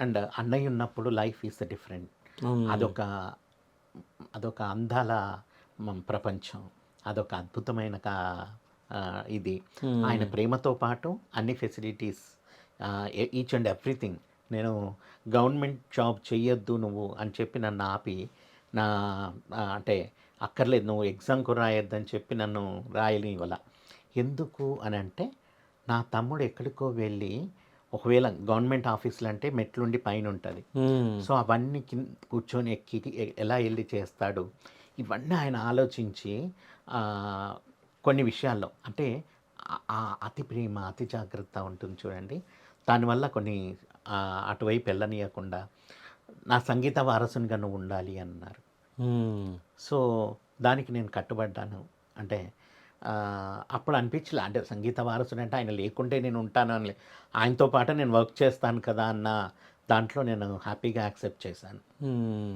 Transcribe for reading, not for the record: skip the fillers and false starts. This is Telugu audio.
అండ్ అన్నయ్య ఉన్నప్పుడు లైఫ్ ఈజ్ డిఫరెంట్. హ్మ్. అదొక అదొక అందాల ప్రపంచం. అదొక అద్భుతమైన ఇది. ఆయన హ్మ్. ప్రేమతో పాటు అన్ని ఫెసిలిటీస్, ఈచ్ అండ్ ఎవ్రీథింగ్. నేను గవర్నమెంట్ జాబ్ చెయ్యొద్దు నువ్వు అని చెప్పి నన్ను ఆపి, నా అంటే అక్కర్లేదు నువ్వు ఎగ్జామ్‌కు రాయొద్దని చెప్పి నన్ను రాయనివ్వల. ఎందుకు అనంటే, నా తమ్ముడు ఎక్కడికో వెళ్ళి ఒకవేళ గవర్నమెంట్ ఆఫీసులంటే మెట్లుండి పైనుంటది. హ్మ్. సో, అవన్నీ కూర్చొని ఎక్కి ఎలా ఎళ్లి చేస్తాడు? ఇవన్నీ ఆయన ఆలోచించి ఆహ్, కొన్ని విషయాల్లో అంటే అతి ప్రేమ, అతి జాగ్రత్త ఉంటుంది చూడండి. దానివల్ల కొన్ని అటువైపు ఎళ్ళనీయకుండా, నా సంగీత వారసునిగా నువ్వుండాలి అన్నారు. హ్మ్. సో, దానికి నేను కట్టుబడ్డాను. అంటే అప్పుడు అనిపించలే అంటే సంగీత వారసుడంటే ఆయన లేకుంటే నేను ఉంటాను అని ఆయనతో పాటు నేను వర్క్ చేస్తాను కదా అన్న దాంట్లో నేను హ్యాపీగా యాక్సెప్ట్ చేశాను. హ్మ్.